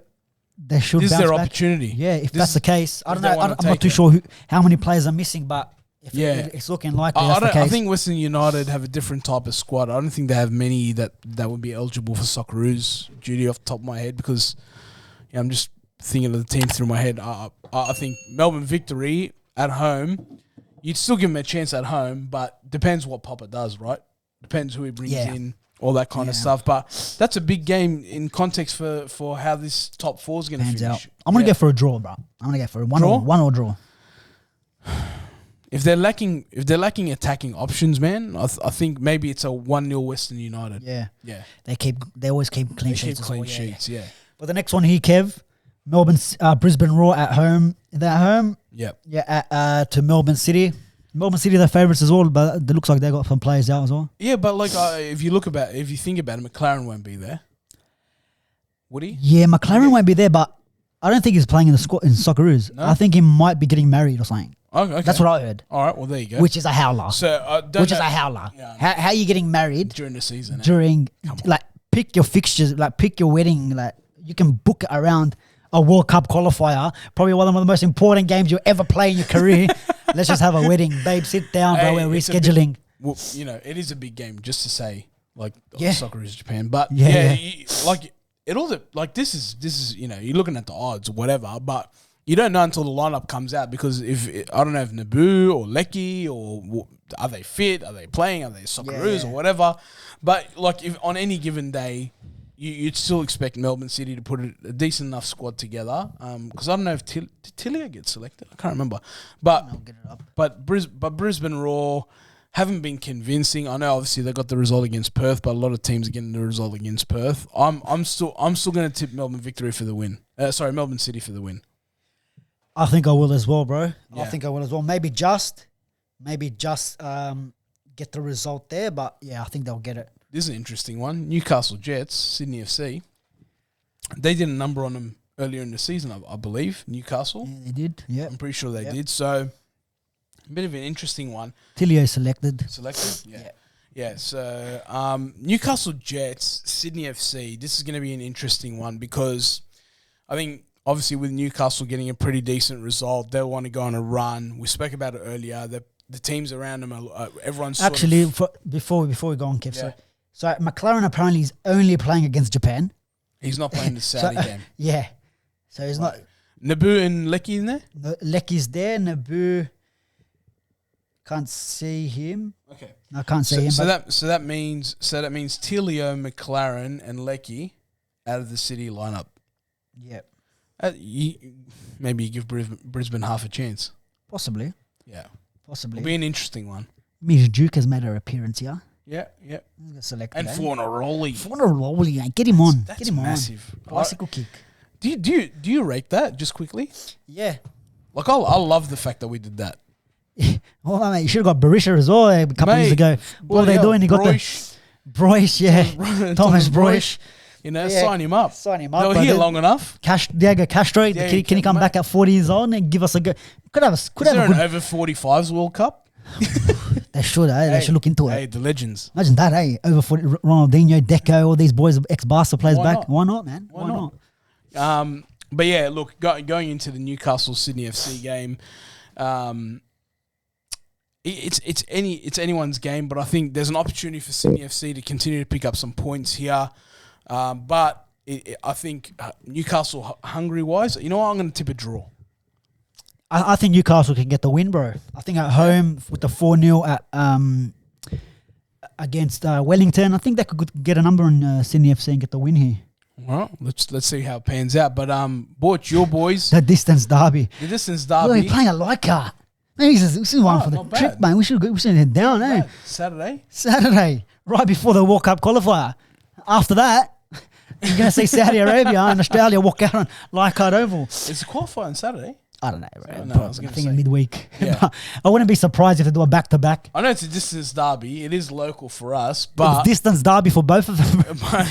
they should. This is bounce their back. opportunity. Yeah, if This that's is- the case, I if don't they know. wanna I'm not take too it. sure how many players are missing, but if it's looking likely that's the I case. think Western United have a different type of squad. I don't think they have many that would be eligible for Socceroos duty off the top of my head because I'm just thinking of the team through my head. I think Melbourne Victory at home, you'd still give them a chance at home, but depends what Papa does, right? Depends who he brings in, all that kind of stuff. But that's a big game in context for how this top four is going to finish. Out. I'm gonna go for a draw, bro. I'm gonna go for a one or draw. If they're lacking attacking options, man, I think maybe it's a 1-0 Western United. Yeah. Yeah. They always keep clean sheets. Clean sheets, yeah. But the next one here, Kev, Brisbane Roar at home. They're at home. Yep. Yeah. To Melbourne City. Melbourne City, they're favourites as well, but it looks like they got some players out as well. Yeah, but like if you think about it, McLaren won't be there. Would he? Yeah, McLaren won't be there, but I don't think he's playing in the squad in Socceroos. No? I think he might be getting married or something. Okay. That's what I heard. All right, well there you go. Which is a howler. So Which is a howler. Yeah. How are you getting married during the season? pick your fixtures, pick your wedding, you can book it around a World Cup qualifier, probably one of the most important games you'll ever play in your career. Let's just have a wedding, babe. Sit down, bro. We're rescheduling. Well, it is a big game just to say Yeah. soccer is Japan, but Yeah. it all this is you're looking at the odds or whatever, but you don't know until the lineup comes out because I don't know if Naboo or Lecky or are they fit, are they playing, are they Socceroos or whatever, but if on any given day. You'd still expect Melbourne City to put a decent enough squad together. Because I don't know if did Tillia get selected? I can't remember. But I'll get it up. but Brisbane Roar haven't been convincing. I know obviously they got the result against Perth, but a lot of teams are getting the result against Perth. I'm still going to tip Melbourne Victory for the win. Melbourne City for the win. I think I will as well, bro. Yeah. I think I will as well. Maybe just get the result there, but yeah, I think they'll get it. This is an interesting one. Newcastle Jets, Sydney FC. They did a number on them earlier in the season, I believe. Newcastle. Yeah, they did. Yeah. I'm pretty sure they did. So, a bit of an interesting one. Tilio selected. Selected? Yeah. Yeah, so Newcastle Jets, Sydney FC. This is going to be an interesting one because I think obviously with Newcastle getting a pretty decent result, they'll want to go on a run. We spoke about it earlier. The teams around them, everyone's actually before we go on, Kev. Yeah. So McLaren apparently is only playing against Japan. He's not playing the Saudi game. Yeah. So he's not. Naboo and Lecky in there? Lecky's there. Naboo. Can't see him. Okay. I can't see him. So that means Tilio, McLaren, and Lecky out of the City lineup. Yeah. Maybe you give Brisbane half a chance. Possibly. Yeah. Possibly. It'll be an interesting one. Miss Duke has made her appearance here. Yeah. Selected. And Fornaroli. Fornaroli, get him on. That's Get him massive. on. Bicycle kick. Do you rate that just quickly? Yeah. I love the fact that we did that. Oh, mate, you should have got Barisha as well a couple years ago. What are they doing? He got Broish. the Broice, yeah. Thomas Broish. Sign him up. Sign him up. They were here long enough. Diego Castro, can he come back at 40 years old and give us a go? Is there an over 45s World Cup? They should, they should look into it. Hey, the legends. Imagine that, over 40, Ronaldinho, Deco, all these boys, ex-Barca players Why back. not? Why not, man? Why not? But yeah, look, going into the Newcastle Sydney FC game, it's anyone's game, but I think there's an opportunity for Sydney FC to continue to pick up some points here. But I think Newcastle hungry wise, you know what? I'm going to tip a draw. I think Newcastle can get the win, bro. I think at home with the 4-0 at against Wellington, I think they could get a number on Sydney FC and get the win here. Well, let's see how it pans out. But Borce, your boys, The distance derby. derby. We're playing a Leica. Maybe this is one for the not trip, bad. man. We should head down, eh? Saturday, right before the World Cup qualifier. After that, you're going to see Saudi Arabia and Australia walk out on Leichhardt Oval. Is the qualifier on Saturday? I don't know, bro. No, I was I gonna think say. in midweek. Yeah. I wouldn't be surprised if they do a back-to-back. I know it's a distance derby. It is local for us, It's but distance derby for both of them.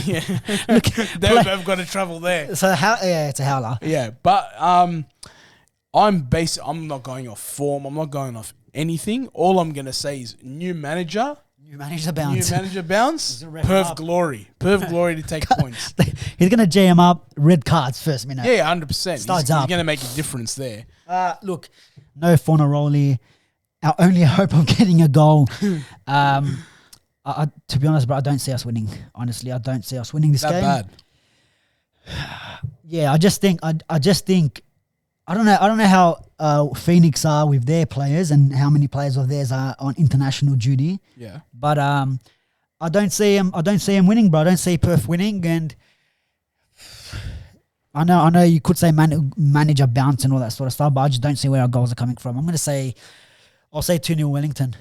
yeah, they've both got to travel there. So it's a howler. Yeah, but I'm not going off form. I'm not going off anything. All I'm going to say is new manager, New manager bounce. New manager bounce. Perth Glory. Perth Glory to take points. He's going to jam up red cards first minute. Yeah, 100%. He's up. going to make a difference there. Look, no Fornaroli. Our only hope of getting a goal. To be honest, bro, I don't see us winning. Honestly, I don't see us winning this game. Bad. Yeah, I just think I don't know how Phoenix are with their players and how many players of theirs are on international duty. Yeah. But I don't see him winning, bro. I don't see Perth winning, and I know you could say manager bounce and all that sort of stuff, but I just don't see where our goals are coming from. I'll say 2-0 Wellington.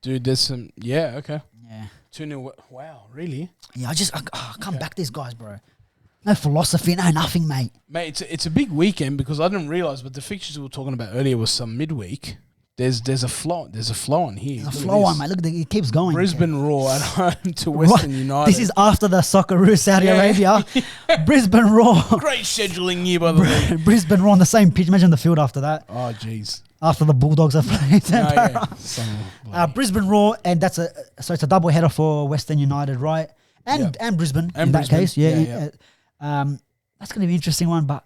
Dude, there's some okay. Yeah. 2-0. Wow, really? Yeah, I can't back these guys, bro. No philosophy, no nothing, mate. Mate, it's a big weekend because I didn't realise, but the fixtures we were talking about earlier was some midweek. There's a flow on here. There's a flow on, mate. Look, it keeps going. Brisbane Raw at home to Western United. This is after the Socceroos Saudi Arabia. Brisbane Raw. Great scheduling year by the way. Brisbane Raw on the same pitch. Imagine the field after that. Oh, jeez. After the Bulldogs have played. Brisbane Raw, and it's a double header for Western United, right? And Brisbane in that case. Yeah. That's going to be an interesting one, but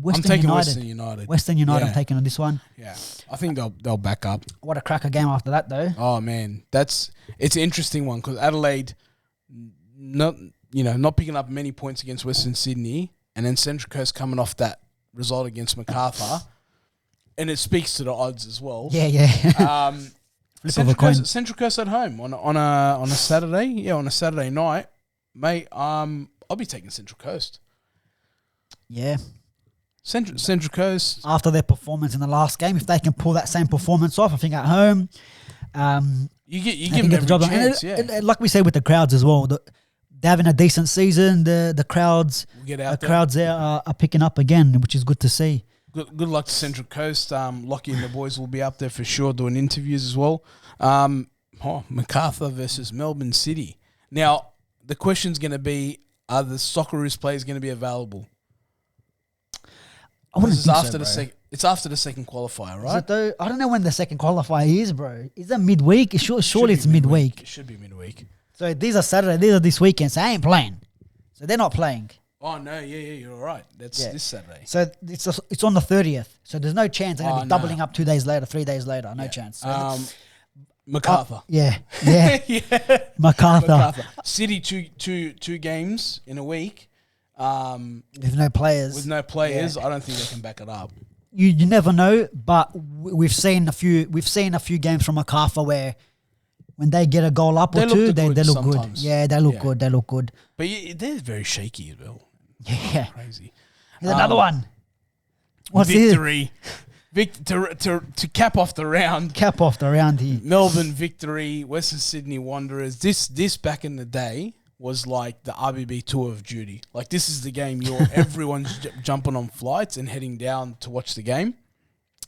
Western United. Western United, I'm taking on this one. Yeah, I think they'll back up. What a cracker game after that, though. Oh man, it's an interesting one because Adelaide, not picking up many points against Western Sydney, and then Central Coast coming off that result against Macarthur, and it speaks to the odds as well. Yeah. Central Coast at home on a Saturday. Yeah, on a Saturday night, mate. I'll be taking Central Coast. Yeah. Central Coast. After their performance in the last game, if they can pull that same performance off, I think at home, you give them every chance. And like we say with the crowds as well, they're having a decent season. The crowds, crowds there are picking up again, which is good to see. Good luck to Central Coast. Lockie and the boys will be up there for sure doing interviews as well. Macarthur versus Melbourne City. Now, the question's going to be, are the Socceroos players going to be available? I wouldn't think after it's after the second qualifier, right? Though, I don't know when the second qualifier is, bro. Is that midweek? Surely it's midweek. It should be midweek. So these are Saturday. These are this weekend. So I ain't playing. So they're not playing. Oh, no. Yeah, you're right. That's this Saturday. So it's on the 30th. So there's no chance they're going to be doubling up 2 days later, 3 days later. No chance. So Macarthur. Yeah. Macarthur. City, two games in a week. With no players. I don't think they can back it up. You never know, but we've seen a few games from Macarthur where when they get a goal up or two, they look good. Yeah, they look good. They look good. But they're very shaky as well. Yeah. Crazy. Here's another one. What's victory. To cap off the round. Here. Melbourne victory, Western Sydney Wanderers. This back in the day was like the RBB tour of duty. Like this is the game everyone's jumping on flights and heading down to watch the game.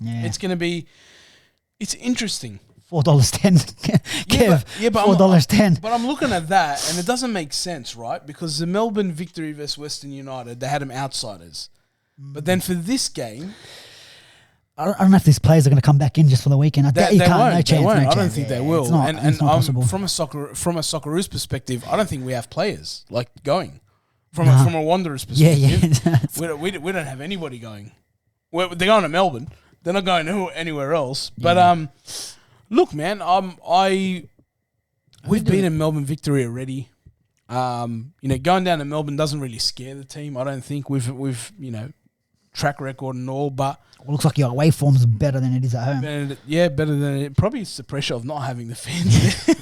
Yeah. It's interesting. $4.10. Kev, but $4.10. But I'm looking at that and it doesn't make sense, right? Because the Melbourne victory versus Western United, they had them outsiders. But then for this game, I don't know if these players are going to come back in just for the weekend. I doubt you can't. No chance. I don't think they will. It's not possible. From a Socceroos perspective, I don't think we have players like going. From a Wanderers perspective, yeah. we don't have anybody going. They're going to Melbourne. They're not going anywhere else. But look, man, we've beaten Melbourne victory already. Going down to Melbourne doesn't really scare the team. I don't think we've track record and all, but it looks like your away form's better than it is at home. Better than it. Probably it's the pressure of not having the fans there.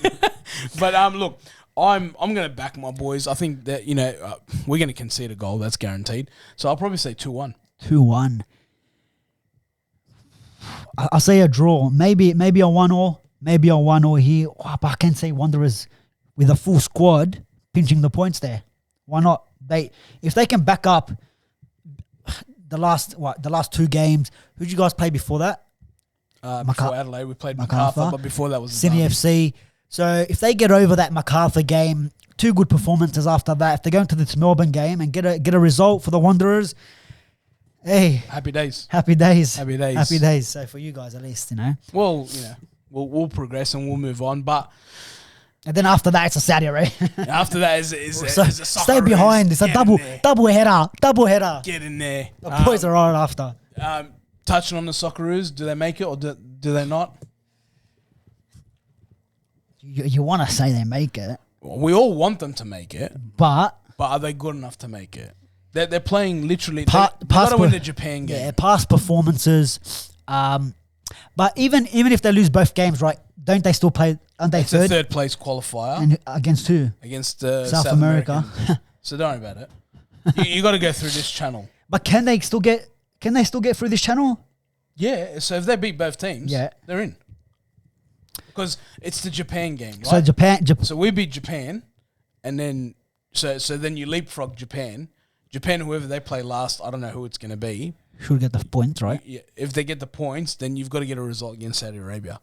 But look, I'm going to back my boys. I think that we're going to concede a goal. That's guaranteed. So I'll probably say 2-1. 2-1. I'll say a draw. Maybe a 1-1. Maybe a 1-1 here. Oh, but I can say Wanderers with a full squad pinching the points there. Why not? If they can back up the last 2 games. Who'd you guys play before that? Before Adelaide, we played Macarthur, but before that was Sydney FC. So if they get over that Macarthur game, 2 good performances after that, if they go into this Melbourne game and get a result for the Wanderers, hey, happy days. Happy days. So for you guys, at least, Well, We'll progress and we'll move on. But And then after that, it's a Saudi Arabia. after that is a So stay behind. It's a double header. Get in there. The boys are right after. Touching on the Socceroos, do they make it or do they not? You want to say they make it, Well, we all want them to make it, but are they good enough to make it? They're playing literally. They past got to win the Japan game. Yeah, past performances. But even if they lose both games, right? Don't they still play? Aren't they It's a third place qualifier And against who? against South America. So don't worry about it. You got to go through this channel. But can they still get through this channel? Yeah. So if they beat both teams, Yeah. they're in. Because it's the Japan game, right? So Japan. So we beat Japan, and then so then you leapfrog Japan. Japan, whoever they play last, I don't know who it's going to be. Should get the points, right? Yeah, if they get the points, then you've got to get a result against Saudi Arabia.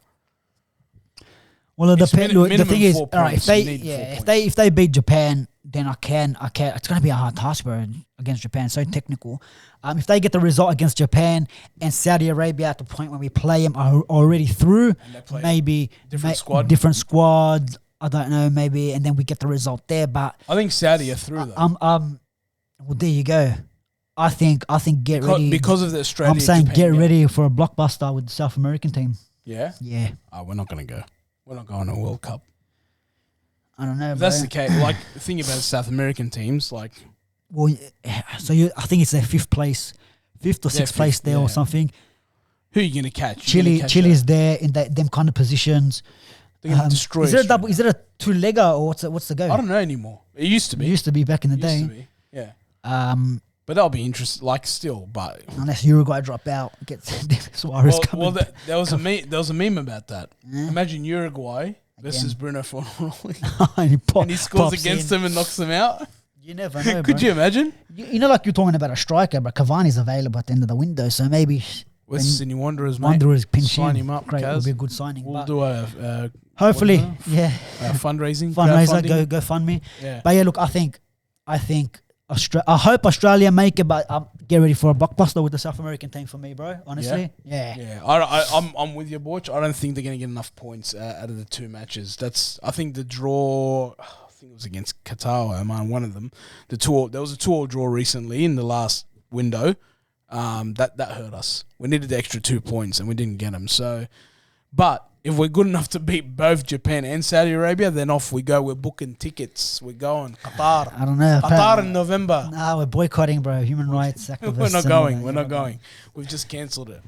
Well, it It's depends. minimum The thing is, 4 all right, points. You need 4 if they beat Japan, then I can. It's going to be a hard task, bro, against Japan. So technical. If they get the result against Japan and Saudi Arabia at the point when we play them are already through, maybe different squad. I don't know, maybe, and then we get the result there. But I think Saudi are through though. Well, there you go. I think get ready because of the Australia. I'm saying Japan get game. ready for a blockbuster with the South American team. Yeah. Yeah, We're not going to go. We're not going to a World Cup. I don't know. If bro. that's the case. Like the thing about South American teams, like Well, so I think it's their fifth or sixth place there or something. who are you going to catch? Chile's there in them kind of positions. They're going to destroy. Is it a Australia. double? Is it a two-legger or what's the go? I don't know anymore. It used to be. It used to be back in the It used to day. be. Yeah. But But that'll be interesting. Like still, but unless Uruguay drop out, get Suarez coming. there was a meme about that. Imagine Uruguay versus Bruno Fernandes, and he scores against them and knocks them out. You never know. Could bro. you imagine? You know, like you're talking about a striker, but Cavani's available at the end of the window, so maybe West Sydney Wanderers, mate. Wanderers pinch Sign him up. Great, Kaz. it'll be a good signing. We'll but do a hopefully, a fundraiser, fundraiser, go fund me. Yeah. But yeah, look, I think I hope Australia make it, but get ready for a blockbuster with the South American team for me, bro. Honestly, yeah. I'm with you, Borce. I don't think they're going to get enough points out of the 2 matches. I think the draw. I think it was against Qatar, Oman, one of them. There was a 2-2 draw recently in the last window. That hurt us. We needed the extra 2 points and we didn't get them. So, but if we're good enough to beat both Japan and Saudi Arabia, then off we go. We're booking tickets. We're going Qatar. I don't know. Qatar in November. Nah, we're boycotting, bro. Human rights activists. We're not going. We're not going. We've just cancelled it.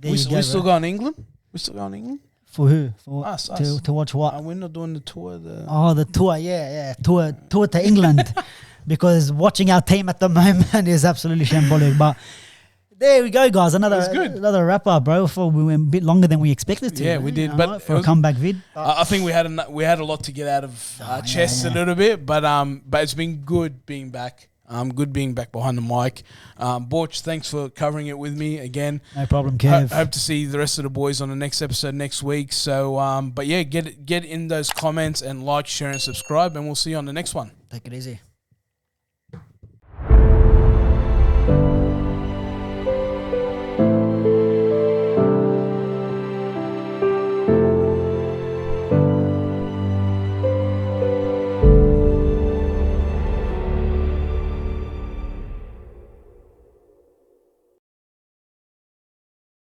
We still going to England? We still going to England? For who? For Us. To watch what? We're not doing the tour. The tour, yeah. Tour to England. Because watching our team at the moment is absolutely shambolic. But there we go, guys. Another wrap up, bro. We went a bit longer than we expected to. Yeah, we did. But for a comeback vid. I think we had a lot to get out of our chests a little bit. But it's been good being back. Good being back behind the mic. Borch, thanks for covering it with me again. No problem, Kev. Hope to see the rest of the boys on the next episode next week. So, but yeah, get in those comments and like, share, and subscribe, and we'll see you on the next one. Take it easy.